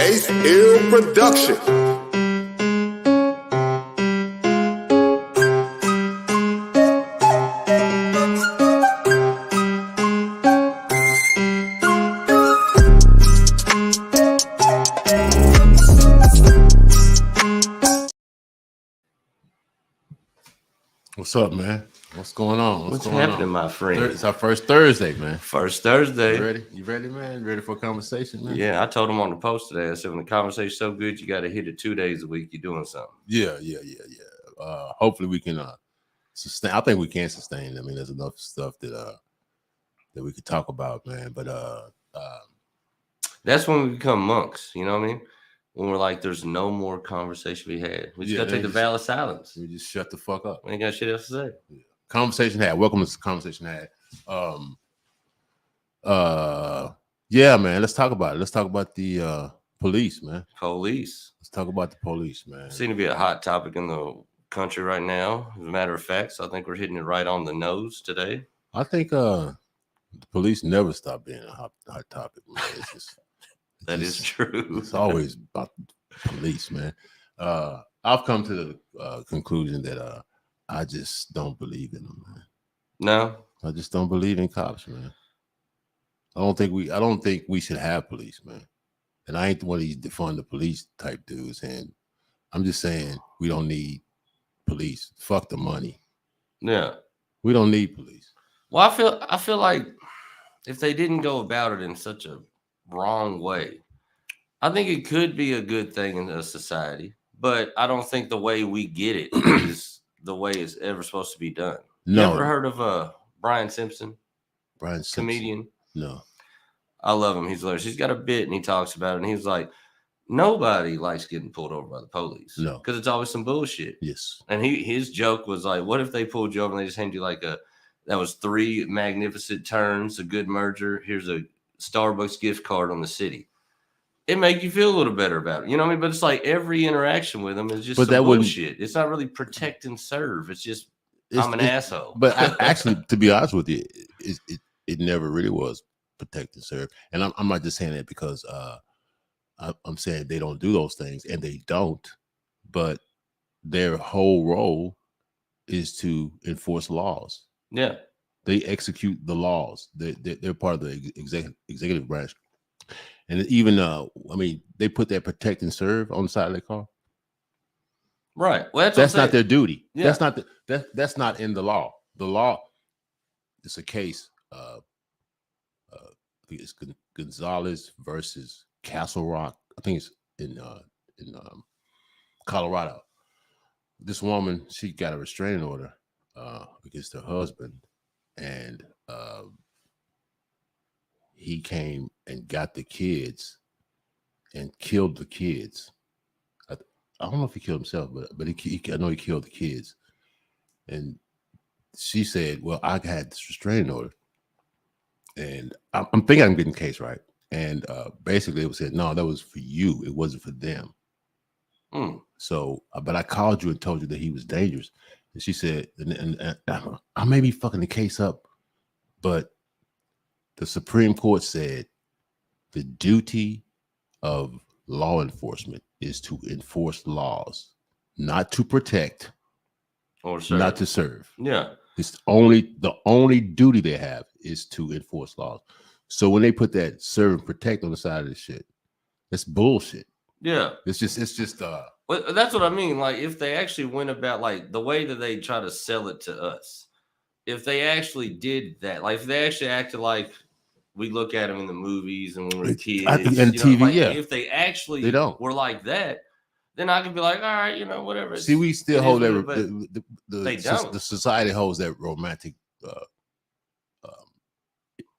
Ace Ill Production. What's up, man? What's going on? What's happening, my friend? It's our first Thursday, man. First Thursday. You ready, man? You ready for a conversation, man? Yeah, I told him on the post today. I said, when the conversation's so good, you got to hit it 2 days a week. You're doing something. Yeah. Hopefully we can sustain. I think we can sustain. I mean, there's enough stuff that we could talk about, man. But that's when we become monks. You know what I mean? When we're like, there's no more conversation we had. We just got to take the vow of silence. We just shut the fuck up. We ain't got shit else to say. Yeah. Conversation had. Welcome to Conversation had. Yeah, man. Let's talk about it. Let's talk about the police, man. Police. Let's talk about the police, man. Seems to be a hot topic in the country right now. As a matter of fact, so I think we're hitting it right on the nose today. I think the police never stop being a hot topic, man. It's just, that is true. It's always about police, man. I've come to the conclusion that I just don't believe in them, man. No, I just don't believe in cops, man. I don't think we should have police, man. And I ain't one of these defund the police type dudes. And I'm just saying we don't need police. Fuck the money. Yeah, we don't need police. Well, I feel like if they didn't go about it in such a wrong way, I think it could be a good thing in a society. But I don't think the way we get it is the way it's ever supposed to be done. No. You ever heard of Brian Simpson? Brian Simpson. Comedian? No. I love him. He's hilarious. He's got a bit and he talks about it. And he's like, nobody likes getting pulled over by the police. No. Because it's always some bullshit. Yes. And his joke was like, what if they pulled you over and they just handed you like that was 3 magnificent turns, a good merger. Here's a Starbucks gift card on the city. It make you feel a little better about it. You know what I mean? But it's like every interaction with them is just some bullshit. It's not really protect and serve. It's just, I'm an asshole. But actually, to be honest with you, it never really was protect and serve. And I'm not just saying that because I'm saying they don't do those things, and they don't. But their whole role is to enforce laws. Yeah. They execute the laws. They're part of the executive branch. And even I mean, they put that protect and serve on the side of their car. Right. Well, that's not their duty. Yeah. That's not in the law. The law, it's a case. I think it's Gonzalez versus Castle Rock. I think it's in Colorado. This woman, she got a restraining order against her husband, and he came and got the kids and killed the kids. I don't know if he killed himself, but I know he killed the kids. And she said, well, I had this restraining order. And I'm thinking I'm getting the case right. And basically it was said, no, that was for you. It wasn't for them. So, but I called you and told you that he was dangerous. And she said, and I may be fucking the case up, but the Supreme Court said the duty of law enforcement is to enforce laws, not to protect or serve. Not to serve. Yeah. It's the only duty they have is to enforce laws. So when they put that serve and protect on the side of this shit, that's bullshit. Yeah. It's just well, that's what I mean. Like if they actually went about like the way that they try to sell it to us, if they actually did that, like if they actually acted like we look at them in the movies and when we're kids and TV, like, yeah. If they actually were like that, then I could be like, all right, whatever. See, we still hold that. They don't. The society holds that romantic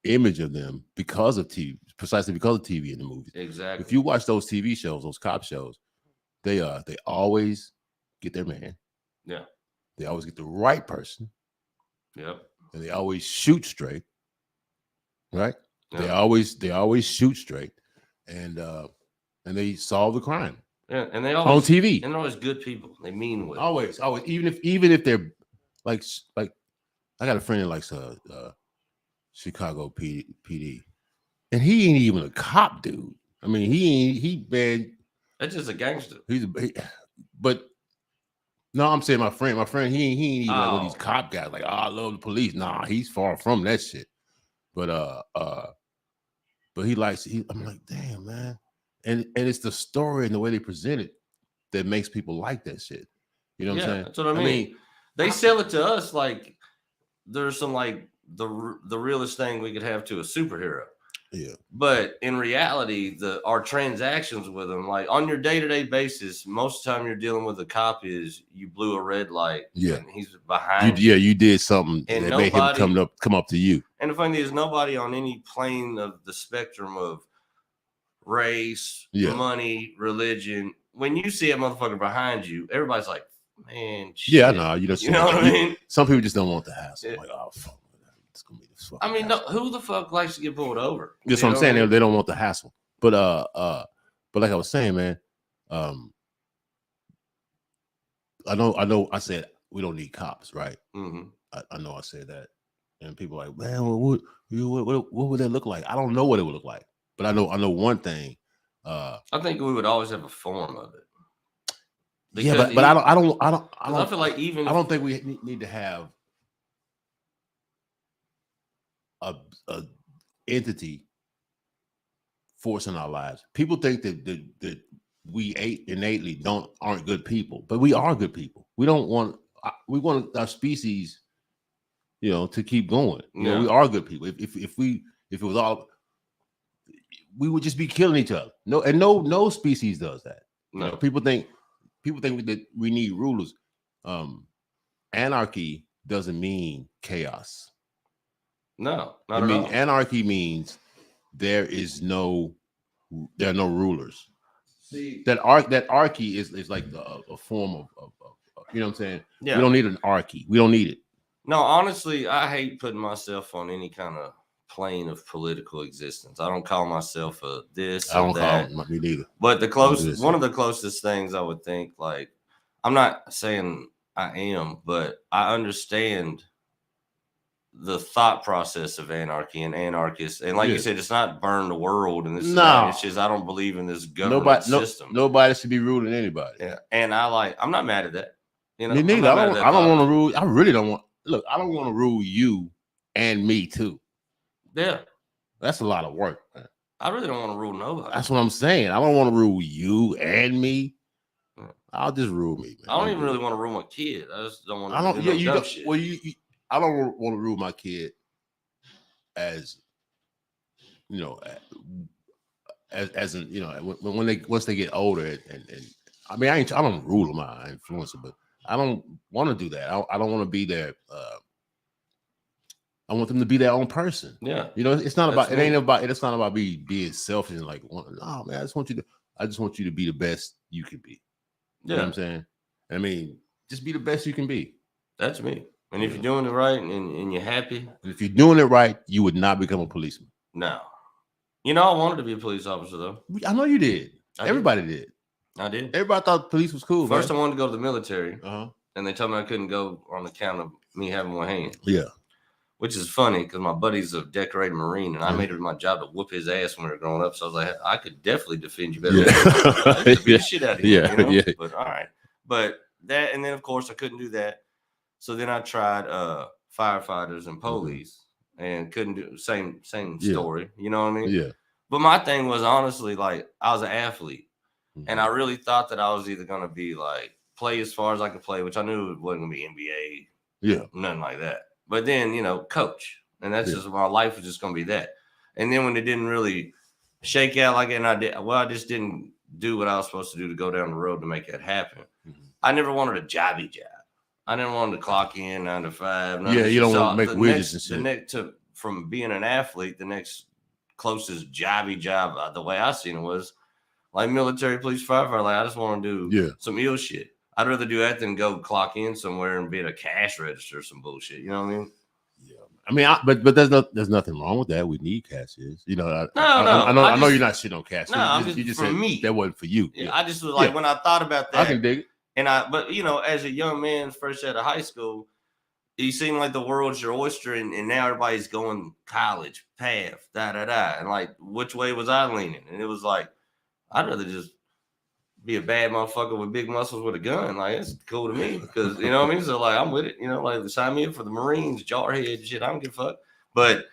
image of them because of TV, precisely because of TV and the movies. Exactly. If you watch those TV shows, those cop shows, they always get their man. Yeah. They always get the right person. Yep. And they always shoot straight. Right? Yep. They always shoot straight, and they solve the crime. Yeah, and they always on TV. And they're always good people. They mean well. Always. Even if they're like I got a friend that likes Chicago PD, and he ain't even a cop, dude. I mean, man. That's just a gangster. But no, I'm saying my friend, he ain't even like one of these Oh. cop guys. Like, I love the police. Nah, he's far from that shit. But he likes. I'm like, damn, man. And it's the story and the way they present it that makes people like that shit. You know what I'm saying? That's what I mean. They sell it to us like there's some like the realest thing we could have to a superhero. Yeah. But in reality, our transactions with them, like on your day-to-day basis, most of the time you're dealing with a cop is you blew a red light. Yeah. And he's behind you. Yeah, you did something and that made him come up to you. And the funny thing is nobody on any plane of the spectrum of race, money, religion, when you see a motherfucker behind you, everybody's like, man, shit. Yeah, I know. You know what I mean? Some people just don't want the hassle. Like, oh, fuck. It's gonna be this I mean, no, who the fuck likes to get pulled over? That's what I'm saying. They don't want the hassle. But like I was saying, man, I know. I said we don't need cops, right? Mm-hmm. I know I said that, and people are like, man, what would that look like? I don't know what it would look like, but I know one thing. I think we would always have a form of it. Because but I don't. I feel like I don't think we need to have a entity forcing our lives. People think that we innately aren't good people, but we are good people. We want our species, to keep going. You know, we are good people. If it was all, we would just be killing each other. No species does that. No. People think that we need rulers. Anarchy doesn't mean chaos. No, not at all. Anarchy means there are no rulers. See, that archy is like a form of you know what I'm saying? Yeah. We don't need an archy. We don't need it. No, honestly, I hate putting myself on any kind of plane of political existence. I don't call myself a this or that. I don't call me neither. But one of the closest things I would think, like, I'm not saying I am, but I understand the thought process of anarchy and anarchists. And like you said, it's not burn the world and this. No, it's just I don't believe in this government system. Nobody should be ruling anybody. Yeah, and I'm not mad at that. Me neither. I don't want to rule. I really don't want. Look, I don't want to rule you and me too. Yeah, that's a lot of work, man. I really don't want to rule nobody. That's what I'm saying. I don't want to rule you and me. I'll just rule me, man. I don't even really want to rule my kid. I just don't want to. Do shit. Well, I don't want to rule my kid as as in once they get older and I mean I don't rule them, I influence them, but I don't want to do that. I don't want to be there. I want them to be their own person. Yeah, it's not about it's not about me being selfish and like, no, man, I just want you to be the best you can be. You know what I'm saying? I mean, just be the best you can be. That's me. And if you're doing it right and you're happy. If you're doing it right, you would not become a policeman. No. I wanted to be a police officer, though. I know you did. Everybody did. I did. Everybody thought police was cool. First, I wanted to go to the military. Uh-huh. And they told me I couldn't go on account of me having one hand. Yeah. Which is funny because my buddy's a decorated Marine and I made it my job to whoop his ass when we were growing up. So I was like, I could definitely defend you better. I beat the shit out of you. Yeah. But all right. But that, and then of course I couldn't do that. So then I tried firefighters and police and couldn't do same story. You know what I mean? Yeah. But my thing was honestly, like, I was an athlete and I really thought that I was either going to be like play as far as I could play, which I knew it wasn't going to be NBA. Yeah. Nothing like that. But then, coach. And that's just my life was just going to be that. And then when it didn't really shake out like it, and I just didn't do what I was supposed to do to go down the road to make that happen. Mm-hmm. I never wanted a jobby job. I didn't want to clock in 9 to 5. You don't want to make widgets and shit. From being an athlete, the next closest jobby job, the way I seen it was like military, police, firefighter. Like I just want to do some ill shit. I'd rather do that than go clock in somewhere and be at a cash register or some bullshit. You know what I mean? Yeah. I mean, but there's nothing wrong with that. We need cashiers. I know you're not shitting on cashiers. No, you just for said me. That wasn't for you. Yeah, I just was like when I thought about that. I can dig it. And but as a young man, fresh out of high school, you seem like the world's your oyster, and now everybody's going college path, and like, which way was I leaning? And it was like, I'd rather just be a bad motherfucker with big muscles with a gun. Like, it's cool to me because, you know what I mean? So, like, I'm with it. You know, like, sign me up for the Marines, jarhead shit. I don't give a fuck. But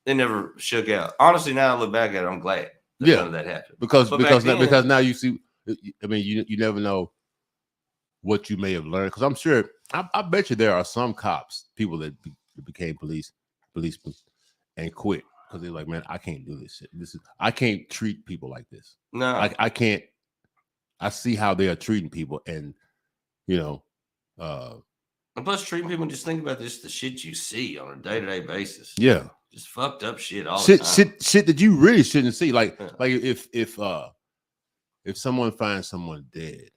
it never shook out. Honestly, now I look back at it, I'm glad that none of that happened. Because then, now you see, I mean, you never know what you may have learned. Because I'm sure, I bet you there are some cops, people that became policemen and quit because they're like, man, I can't do this shit. I can't treat people like this. No, I can't. I see how they are treating people, and you know, and plus treating people. Just think about this: the shit you see on a day-to-day basis. Yeah, just fucked up shit all the time. Shit that you really shouldn't see. Like if someone finds someone dead,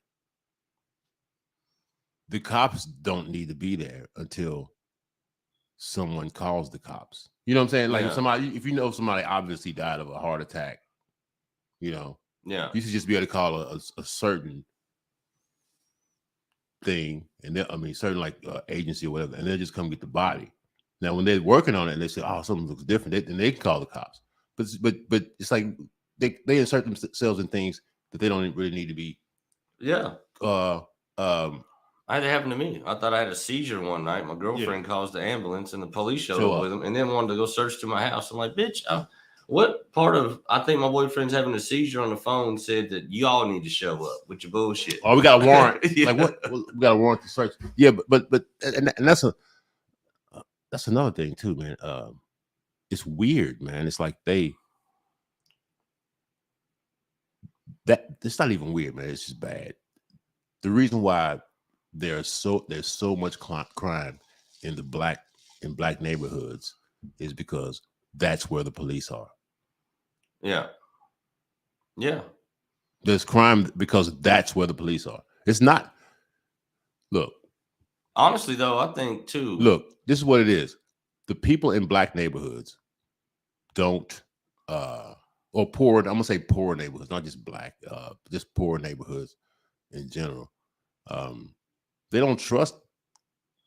the cops don't need to be there until someone calls the cops. You know what I'm saying? Like if you know somebody obviously died of a heart attack, you know. Yeah, you should just be able to call a certain thing, and certain like agency or whatever, and they'll just come get the body. Now, when they're working on it and they say, "Oh, something looks different," then they can call the cops. But it's like they insert themselves in things that they don't really need to be. Yeah. I had it happen to me. I thought I had a seizure one night. My girlfriend calls the ambulance, and the police showed up with them, and then wanted to go search through my house. I'm like, bitch. What part of I think my boyfriend's having a seizure on the phone said that y'all need to show up with your bullshit. Oh, we got a warrant. Like what? We got a warrant to search. Yeah, but that's another thing too, man. It's weird, man. It's like it's not even weird, man. It's just bad. The reason why there's so much crime in black neighborhoods is because that's where the police are. Yeah. There's crime because that's where the police are. It's not. Look. Honestly, though, I think too. Look, this is what it is. The people in black neighborhoods don't, or poor. I'm gonna say poor neighborhoods, not just black. Just poor neighborhoods in general. They don't trust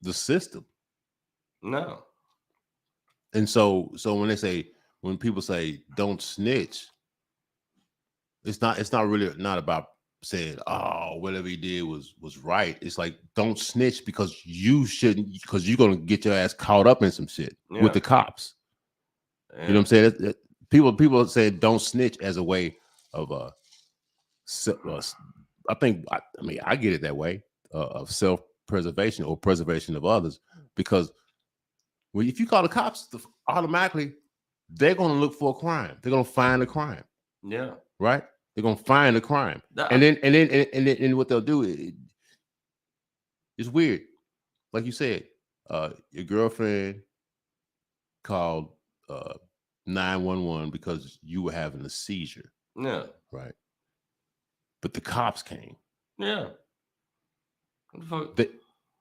the system. No. And so when people say don't snitch, it's not really about saying, oh, whatever he did was right. It's like, don't snitch because you shouldn't, because you're gonna get your ass caught up in some shit with the cops. Yeah. You know what I'm saying? People say don't snitch as a way of I get it that way, of self-preservation or preservation of others, because if you call the cops, automatically they're going to look for a crime. They're going to find a crime. Yeah. Right? They're going to find a crime. And then what they'll do is weird. Like you said, your girlfriend called 911 because you were having a seizure. Yeah. Right. But the cops came. Yeah.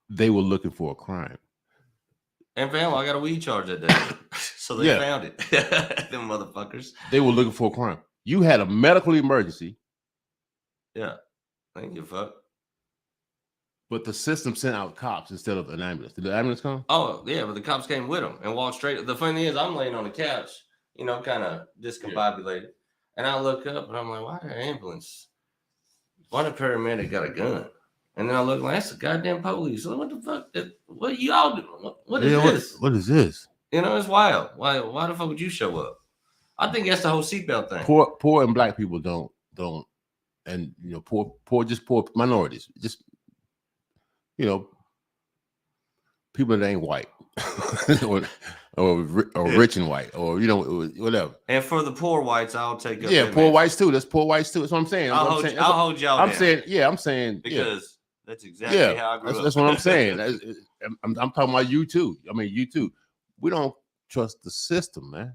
They were looking for a crime. And fam, I got a weed charge that day. So they found it. Them motherfuckers. They were looking for a crime. You had a medical emergency. Yeah. Thank you, fuck. But the system sent out cops instead of an ambulance. Did the ambulance come? Oh, yeah, but the cops came with them and walked straight. The funny thing is, I'm laying on the couch, kind of discombobulated. And I look up and I'm like, why the ambulance? Why the paramedic got a gun? And then I look like, that's the goddamn police. What the fuck? What y'all doing? What is this? What is this? It's wild. Why the fuck would you show up? I think that's the whole seatbelt thing. Poor and black people don't, and poor minorities. Just people that ain't white, or rich and white, or whatever. And for the poor whites, I'll take up. Yeah, poor whites too. That's pour whites too. That's what I'm saying. I'll hold y'all down. I'm saying because that's exactly how I grew up. That's what I'm saying. I'm talking about you too. I mean, you too. We don't trust the system, man.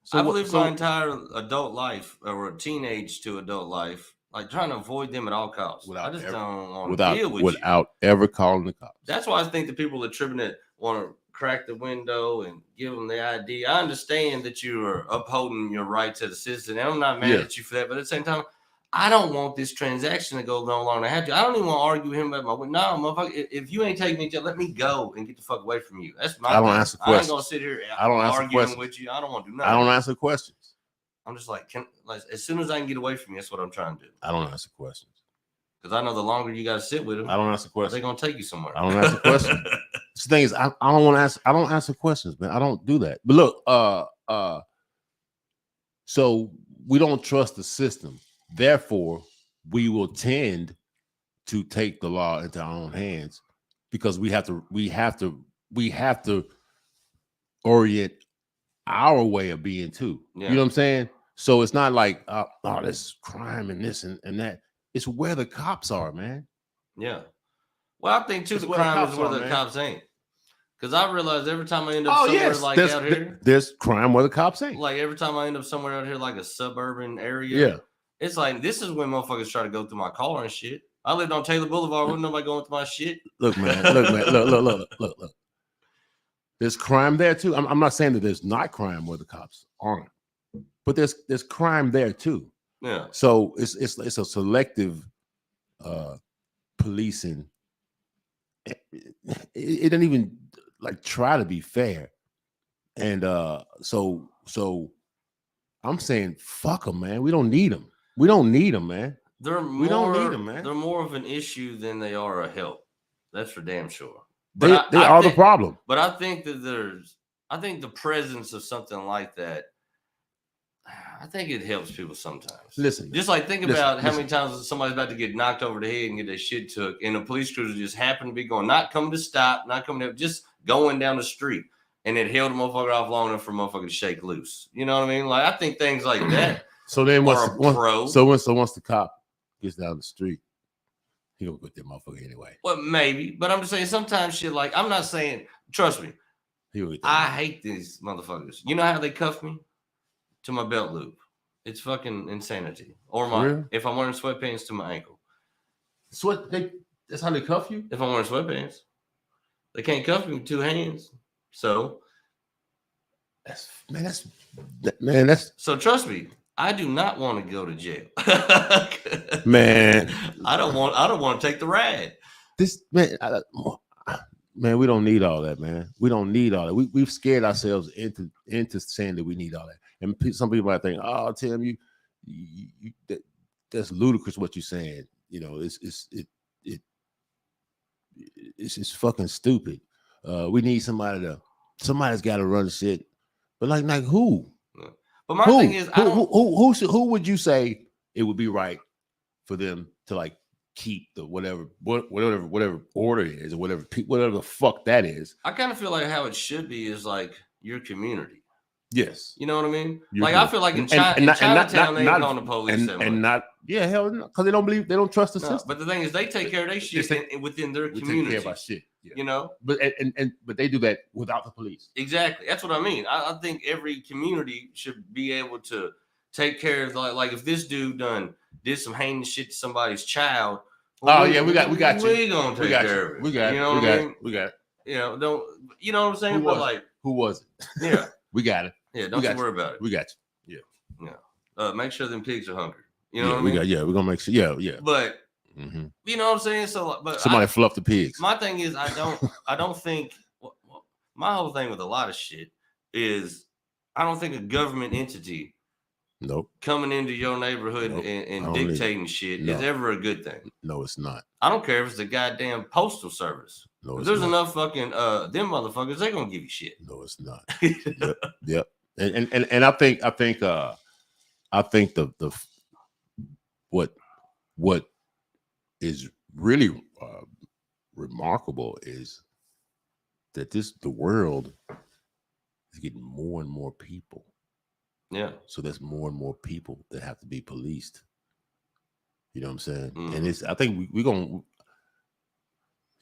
So I've lived my entire adult life, or teenage to adult life, like trying to avoid them at all costs. I just don't want to deal with you. Without ever calling the cops. That's why I think the people that tripping it want to crack the window and give them the ID. I understand that you are upholding your right to the citizen. And I'm not mad at you for that, but at the same time, I don't want this transaction to go no longer. I have to. I don't even want to argue with him about my. No, motherfucker. If you ain't taking me to, let me go and get the fuck away from you. That's my. I don't thing. answer I ain't questions. gonna sit here. I don't answer arguing questions with you. I don't want to do nothing. I don't answer questions. I'm just like, as soon as I can get away from you, that's what I'm trying to do. I don't answer questions because I know the longer you got to sit with them, I don't answer questions. They're gonna take you somewhere. I don't answer questions. The thing is, I don't want to answer. I don't answer questions, man. I don't do that. But look, so we don't trust the system. Therefore, we will tend to take the law into our own hands because we have to orient our way of being too. Yeah. You know what I'm saying? So it's not like oh, there's crime and this and that. It's where the cops are, man. Yeah. Well, I think too It's the where the crime is cops where are, the man. cops ain't. Because I realize every time I end up somewhere like out here, there's crime where the cops ain't. like every time I end up somewhere out here, like a suburban area, Yeah. it's like this is when motherfuckers try to go through my car and shit. I lived on Taylor Boulevard, wasn't nobody going through my shit. Look, man, look. There's crime there too. I'm not saying that there's not crime where the cops aren't, but there's crime there too. Yeah. So it's a selective policing. It didn't even like try to be fair, and so I'm saying fuck them, man. We don't need them. We don't need them, man. We don't need them, man. They're more of an issue than they are a help. That's for damn sure. They are the problem. But I think that I think the presence of something like that, I think it helps people sometimes. Listen, just like think about how many times somebody's about to get knocked over the head and get their shit took, and a police cruiser just happened to be going, not coming to stop, not coming to, just going down the street, and it held a motherfucker off long enough for a motherfucker to shake loose. You know what I mean? Like I think things like that. So then once the cop gets down the street, he gonna get that motherfucker anyway. Well, maybe, but I'm just saying sometimes shit like I'm not saying. Trust me, I hate these motherfuckers. You know how they cuff me to my belt loop? It's fucking insanity. Or if I'm wearing sweatpants to my ankle. That's how they cuff you? If I'm wearing sweatpants, they can't cuff me with two hands. So that's so trust me. I do not want to go to jail. Man, I don't want to take the ride. This man, we don't need all that, man. We don't need all that. We've scared ourselves into saying that we need all that. And some people might think, "Oh, Tim, you that's ludicrous what you're saying." You know, it's just fucking stupid. We need somebody's got to run shit. But like who? But my thing is, who would you say it would be right for them to like keep the whatever order it is or whatever the fuck that is? I kind of feel like how it should be is like your community. Yes, you know what I mean. I feel like in Chinatown they ain't calling the police and not hell no, because they don't trust the system. But the thing is, they take care of their shit within their community. Take care of our shit, yeah. You know. But but they do that without the police. Exactly, that's what I mean. I think every community should be able to take care of like if this dude did some heinous shit to somebody's child. Well, we got you. We gonna take care of it. We got it. You know what I mean? We got it. You know, you know what I'm saying? Who was it? Yeah. We got it. Yeah, don't you worry about it. We got you. Yeah. Make sure them pigs are hungry. You know what I mean? We're gonna make sure. Yeah. But you know what I'm saying? So but somebody fluff the pigs. My thing is I don't think my whole thing with a lot of shit is I don't think a government entity coming into your neighborhood and dictating shit is ever a good thing. No, it's not. I don't care if it's the goddamn postal service. No, if there's enough fucking them motherfuckers, they're gonna give you shit. No, it's not. Yep. And I think the what is really remarkable is that the world is getting more and more people. Yeah. So there's more and more people that have to be policed. You know what I'm saying? And I think we're gonna.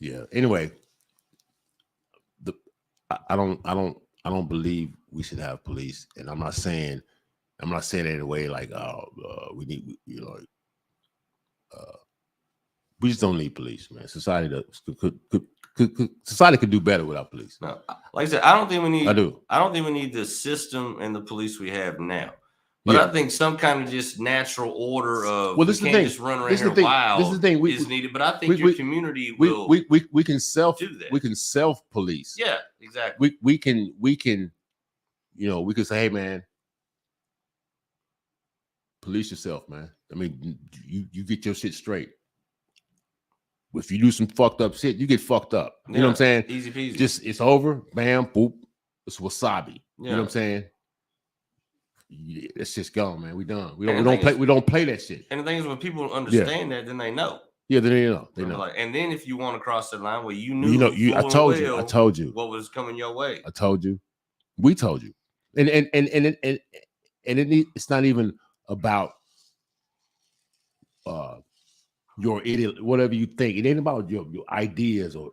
Yeah. Anyway, I don't believe we should have police, and I'm not saying it in a way like we need we just don't need police, man. Society could do better without police. No, like I said, I don't think we need. I do. I don't think we need the system and the police we have now. But I think some kind of just natural order of this you is can't the thing. just run around This is here the thing. wild This is the thing. is needed. But I think your community will we can self do that. We can self police. Yeah, exactly. We can we can say, hey man, police yourself, man. I mean, you get your shit straight. If you do some fucked up shit, you get fucked up. You know what I'm saying? Easy peasy. Just it's over. Bam, boop. It's wasabi. You know what I'm saying? Yeah, it's just gone, man. We done. We don't play that shit. And the thing is, when people understand that, then they know. Yeah, then they know. They know. Like, and then if you want to cross that line, well, you knew. I told you what was coming your way. I told you. We told you. And it's not even about your idiot, whatever you think. It ain't about your ideas or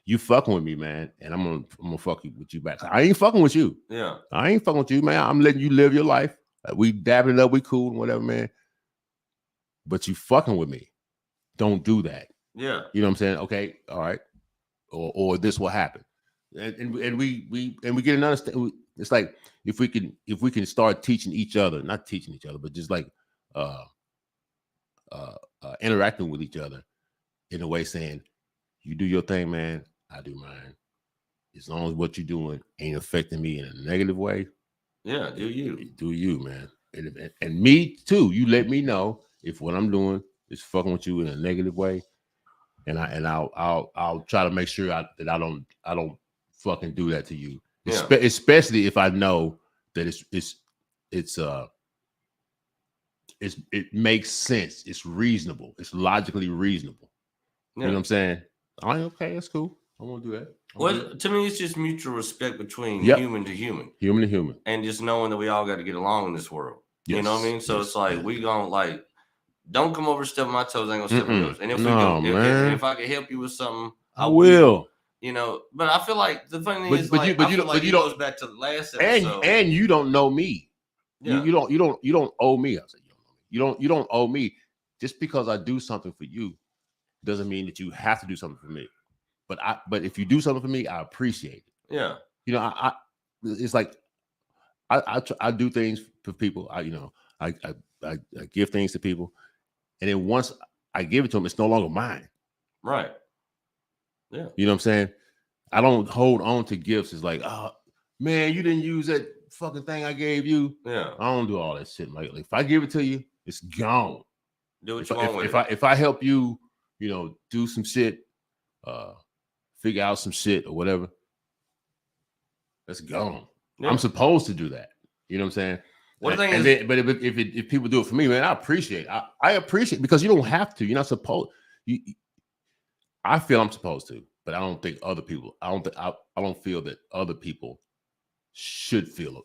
you fucking with me, man, and I'm gonna fuck you with you back. I ain't fucking with you. Yeah, I ain't fucking with you, man. I'm letting you live your life. We dabbing it up, we cool and whatever, man. But you fucking with me. Don't do that. Yeah, you know what I'm saying? Okay, all right, or this will happen, and we get an understanding. It's like if we can start teaching each other, not teaching each other, but just like interacting with each other in a way saying, you do your thing, man, I do mine. As long as what you're doing ain't affecting me in a negative way. Yeah, do you, man. And me too. You let me know if what I'm doing is fucking with you in a negative way. And I'll try to make sure that I don't fucking do that to you. Yeah. Especially if I know that it makes sense. It's reasonable. It's logically reasonable. Yeah. You know what I'm saying? Okay, that's cool. I won't do that. Well, to me, it's just mutual respect between human to human. Human to human. And just knowing that we all got to get along in this world. Yes. You know what I mean? So it's like, we gonna don't come over step on my toes, I ain't gonna step on yours. And if I can help you with something, I will. You know, but I feel like the funny thing is, you goes back to the last episode. And you don't know me. Yeah. You don't owe me. I said you don't owe me. Just because I do something for you doesn't mean that you have to do something for me. But if you do something for me, I appreciate it. Yeah. You know, it's like I do things for people. I give things to people, and then once I give it to them, it's no longer mine. Right. Yeah. You know what I'm saying? I don't hold on to gifts. It's like, oh man, you didn't use that fucking thing I gave you. Yeah. I don't do all that shit. Like if I give it to you, it's gone. Do what you want with it. If I help you, do some shit, figure out some shit or whatever, that's gone. Yeah. I'm supposed to do that. You know what I'm saying? But if people do it for me, man, I appreciate it. I appreciate it because you don't have to. You're not supposed. I feel I'm supposed to, but I don't think other people. I don't feel that other people should feel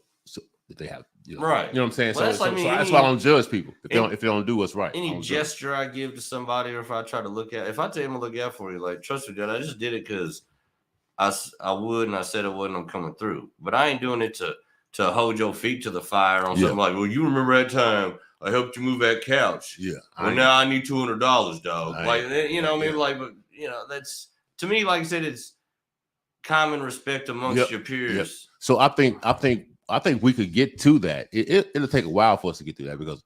that they have. Right. You know what I'm saying? Well, so that's why I don't judge people if they don't do what's right. Any gesture I give to somebody, or if I try to if I tell them to look out for you, like trust me, Dad, I just did it because I would, and I said it wasn't. I'm coming through, but I ain't doing it to hold your feet to the fire on something like, well, you remember that time I helped you move that couch? Yeah. Well, now I need $200, dog. Like, you know what I mean? Like, but that's to me, like I said, it's common respect amongst your peers. Yep. So I think we could get to that. It'll take a while for us to get to that because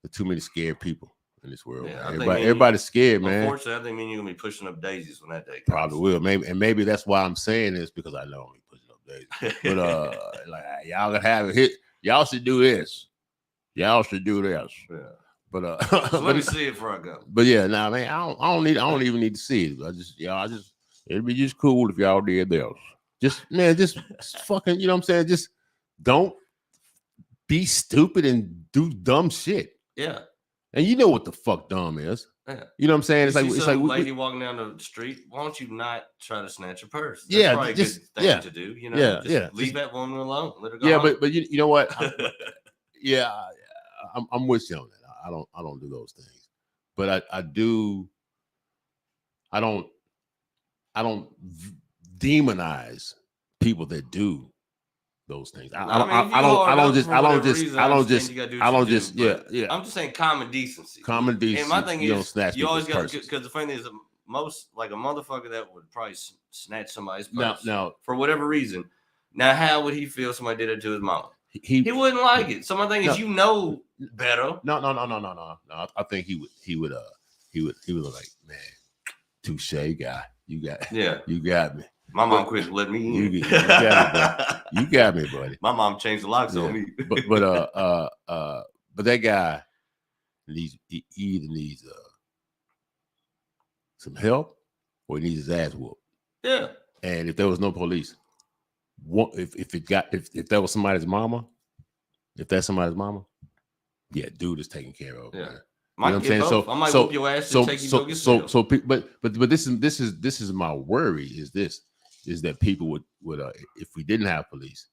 there's too many scared people in this world. Yeah, everybody's scared, man. Unfortunately, I think you're gonna be pushing up daisies when that day comes. Probably will. Maybe that's why I'm saying this because I know I'm gonna be pushing up daisies. But like y'all gonna have it hit. Y'all should do this. Y'all should do this. Yeah. But so let me see it before I go. But yeah, man, I don't even need to see it. I just it'd be just cool if y'all did this. Just fucking, you know what I'm saying? Just don't be stupid and do dumb shit. Yeah. And you know what the fuck dumb is. Yeah. You know what I'm saying? It's like lady walking down the street. Why don't you not try to snatch a purse? That's probably a good thing to do. You know, leave that woman alone. Let her go. Yeah, home. but you know what? I'm with you on that. I don't do those things, but I don't demonize people that do those things. I don't just. I'm just saying common decency. Common decency. And my thing is, you always got to, because the funny thing is, most like a motherfucker that would probably snatch somebody's purse now for whatever reason. Now, how would he feel if somebody did it to his mama? He wouldn't like it. So my thing is, better. No. I think he would like, man, touche guy. You got me. My mom quit let me in. You got me, buddy. My mom changed the locks on me. but that guy he either needs some help or he needs his ass whooped. Yeah. And if there was no police, if that was somebody's mama, if that's somebody's mama, yeah, dude is taken care of. Yeah. Man. You know what I'm saying? So I might whoop your ass and take you to go get some help. But this is my worry is that people would if we didn't have police,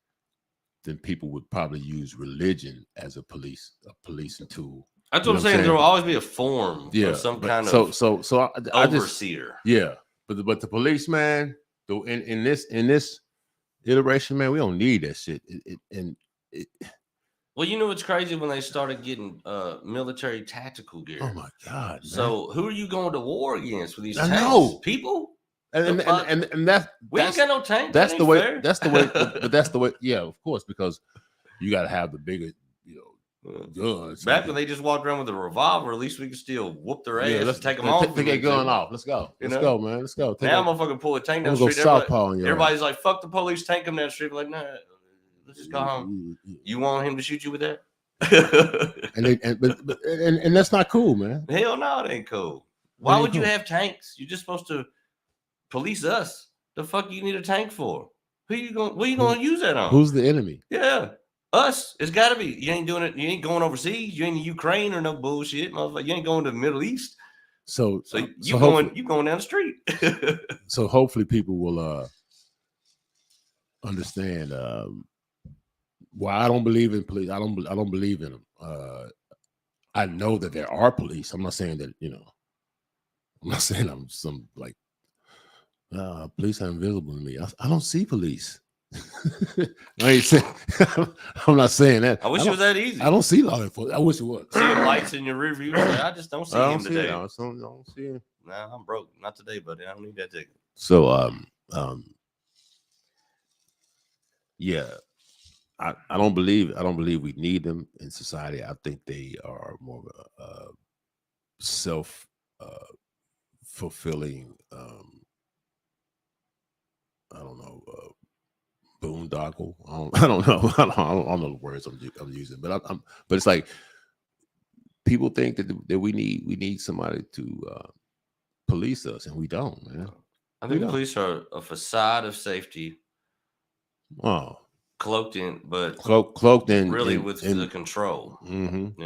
then people would probably use religion as a policing tool. That's what I'm saying. There will always be a form of some kind of overseer. But the police, man, in this iteration, man, we don't need that shit. Well, you know what's crazy when they started getting military tactical gear. Oh my God! Man. So who are you going to war against with these tanks? Know. People? And we ain't got no tanks. That's the way. Fair. That's the way. But that's the way. Yeah, of course, because you got to have the bigger, guns. Back when they just walked around with a revolver, at least we could still whoop their ass and take them off. Take that gun off. Let's go. Let's go, man. Let's go. Now I'm gonna fucking pull a tank down the street. Everybody's like, fuck the police, tank them down the street. I'm like, nah, let's just go home. You want him to shoot you with that? and that's not cool, man. Hell no, it ain't cool. Why would you have tanks? You're just supposed to police us. The fuck you need a tank for? What are you gonna use that on? Who's the enemy? Yeah. Us. It's gotta be. You ain't doing it. You ain't going overseas. You ain't in Ukraine or no bullshit, motherfucker. You ain't going to the Middle East. So you going down the street. So hopefully people will understand why I don't believe in police. I don't believe in them. I know that there are police. I'm not saying that, I'm not saying I'm some like police are invisible to me. I don't see police. I ain't saying, I'm not saying that. I wish it was that easy. I don't see law enforcement. I wish it was. See the lights in your rear view. I just don't see him today. I don't see him. Nah, I'm broke. Not today, buddy. I don't need that ticket. So yeah. I don't believe we need them in society. I think they are more of a self fulfilling I don't know boondoggle. I don't know. I don't know the words I'm using, but but it's like people think that we need somebody to police us, and we don't, man. I think police are a facade of safety. Oh. Cloaked in really with the control. Mm-hmm.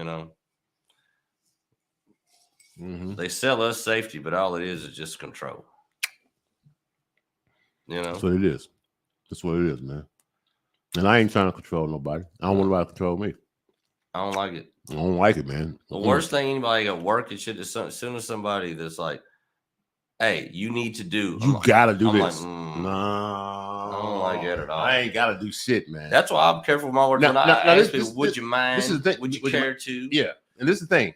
Mm-hmm. They sell us safety, but all it is just control. That's what it is. That's what it is, man. And I ain't trying to control nobody. I don't want nobody to control me. I don't like it. I don't like it, man. The worst thing anybody at work and shit is as soon as somebody that's like, hey, you need to do. You gotta do this. Like, no, I don't like that at all. I ain't gotta do shit, man. That's why I'm careful with my words. Would you mind? Would you care to? Yeah, and this is the thing.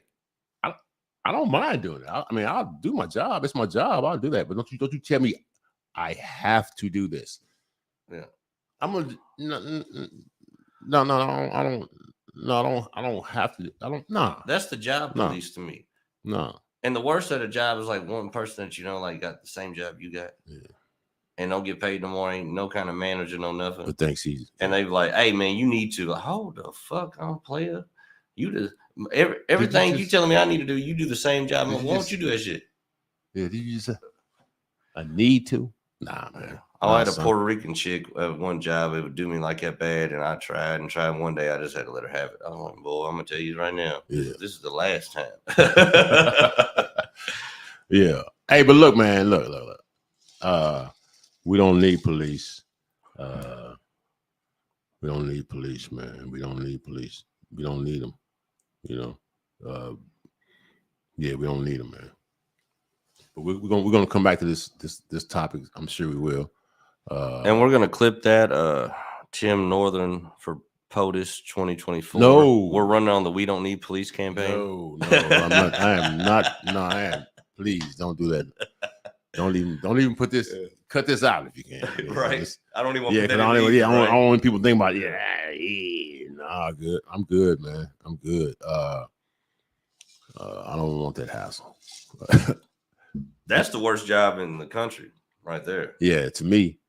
I don't mind doing it. I mean, I'll do my job. It's my job. I'll do that. But don't you tell me I have to do this. Yeah, I'm gonna. No. I don't have to. I don't. Nah. That's the job, at least to me. No. And the worst of the job is like one person that like got the same job you got, and don't get paid no more. Ain't no kind of manager, no nothing. But thanks, easy. And they be like, "Hey, man, you need to like, hold the fuck on, player. You just everything you telling me I need to do. You do the same job. Why don't you do that shit? Yeah, did you just? I need to. Nah, man. I had a Puerto Rican chick at one job. It would do me like that bad, and I tried. One day, I just had to let her have it. I was like, "Boy, I'm gonna tell you right now, this is the last time." Yeah. Hey, but look, man. Look. We don't need police. We don't need police, man. We don't need police. We don't need them. Yeah, we don't need them, man. But we're gonna come back to this topic. I'm sure we will. And we're gonna clip that Tim Northern for POTUS 2024. No, we're running on the "We Don't Need Police" campaign. No, I'm not. I am not. No, I am. Please don't do that. Don't even put this. Cut this out if you can. Right. I don't even want Yeah, to put because that in. I don't want people think about nah, good. I'm good, man. I'm good. I don't want that hassle. That's the worst job in the country, right there. Yeah, to me.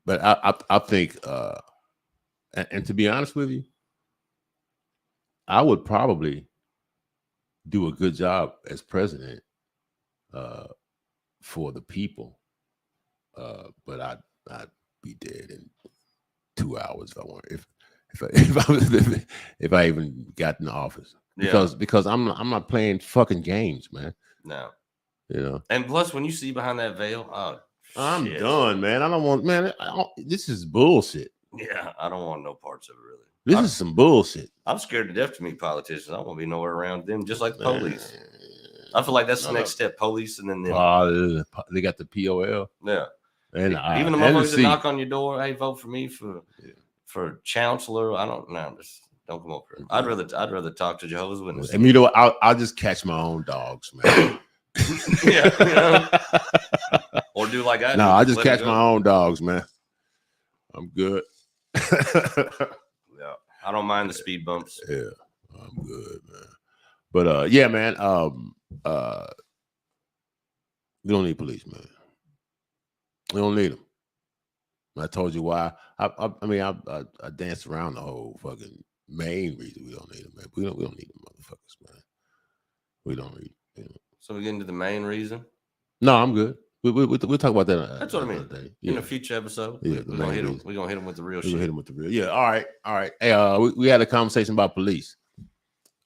But I think and to be honest with you, I would probably do a good job as president for the people. But I'd be dead in 2 hours if I want. If I even got in the office, because I'm not playing fucking games, man. No, you know. And plus, when you see behind that veil, I'm done, man. I don't want, man. This is bullshit. Yeah, I don't want no parts of it, really. This is some bullshit. I'm scared to death to meet politicians. I don't want to be nowhere around them, just like the police. I feel like that's the next step. Police, and then them. They got the POL. Yeah. And even the motherfuckers that knock on your door, hey, vote for me for chancellor. I don't know. Just don't come up here. I'd rather talk to Jehovah's Witnesses. And you know what? I'll just catch my own dogs, man. Yeah, you know? Or do like I do. No, I just catch my own dogs, man. I'm good. Yeah, I don't mind the speed bumps. Yeah, I'm good, man. But yeah, man. We don't need police, man. We don't need them. I told you why. I danced around the whole fucking main reason we don't need them, man. We don't need them motherfuckers, man. We don't need. You know. So we get into the main reason. No, I'm good. We'll talk about that. That's what I mean. Yeah. In a future episode, yeah, we're gonna hit him with the real shit. Hit him with the real. Yeah. All right. Hey, we had a conversation about police.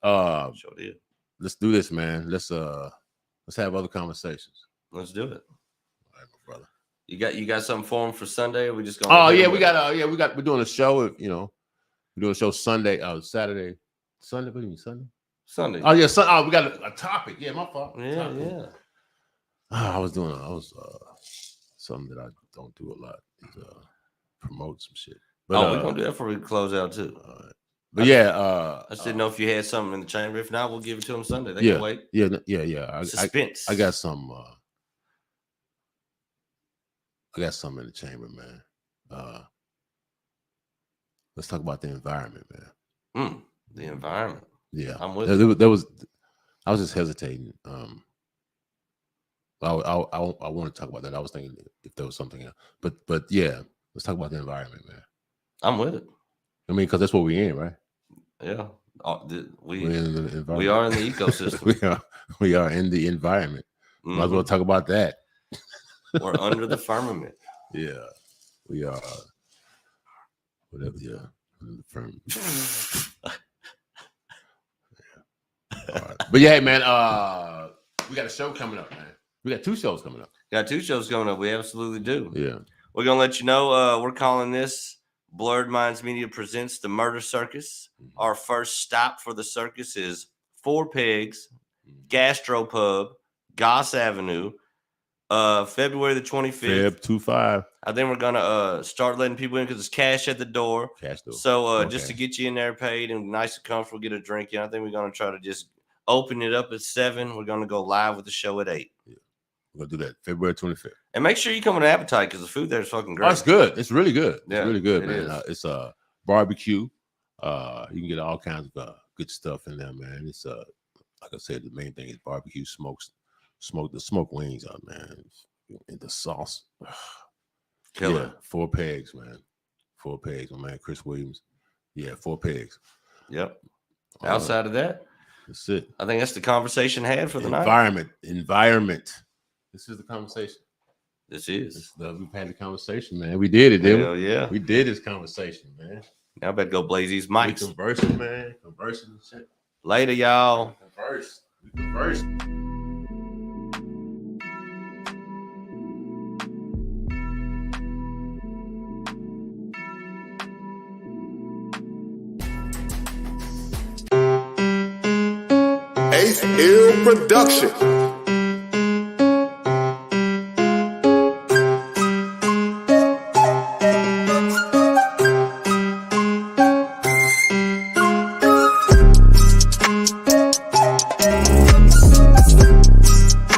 Sure did. Let's do this, man. Let's have other conversations. Let's do it. All right, my brother. You got something for him for Sunday? Or we just gonna? Oh yeah, we're doing a show. You know, we're doing a show Sunday, Saturday, Sunday. What do you mean Sunday? Sunday. Oh yeah, we got a topic. Yeah, my fault. Yeah, yeah. I was something that I don't do a lot. Is, promote some shit. But, we're gonna do that before we close out too. But I just didn't know if you had something in the chamber. If not, we'll give it to them Sunday. They can wait. Yeah. Suspense. I got some. I got something in the chamber, man. Let's talk about the environment, man. The environment. Yeah, I'm with you. I was just hesitating. I want to talk about that. I was thinking if there was something else, but yeah, let's talk about the environment, man. I'm with it. I mean, because that's what we're in, right? Yeah, we're in the environment. We are in the ecosystem. we are in the environment. Might as well talk about that. We're under the firmament. Yeah, we are. Whatever. Yeah, under the firmament. Yeah. All right. But yeah, hey, man. We got a show coming up, man. We got 2 shows coming up. Got 2 shows coming up. We absolutely do. Yeah. We're gonna let you know. We're calling this Blurred Minds Media presents the Murder Circus. Our first stop for the circus is 4 Pegs Gastropub, Goss Avenue, February the 25th. Feb 25. I think we're gonna start letting people in because it's cash at the door. Cash door. So just to get you in there paid and nice and comfortable, get a drink in. I think we're gonna try to just open it up at 7. We're gonna go live with the show at 8. Yeah. We're gonna do that February 25th. And make sure you come with an appetite because the food there is fucking great. Oh, it's good. It's really good. Yeah, it's really good, it man. It's a barbecue. You can get all kinds of good stuff in there, man. It's like I said, the main thing is barbecue, smoke the smoked wings out, man. And the sauce. Killer. Yeah, 4 Pegs, man. 4 Pegs, my man Chris Williams. Yeah, 4 Pegs. Yep. Outside of that, that's it. I think that's the conversation had for the night. Environment. This is the conversation. This is. We've had the conversation, man. We did it, didn't we? Hell yeah. We did this conversation, man. Now I better go blaze these mics. We conversing, man. Conversing and shit. Later, y'all. We converse. Ace Hill Production.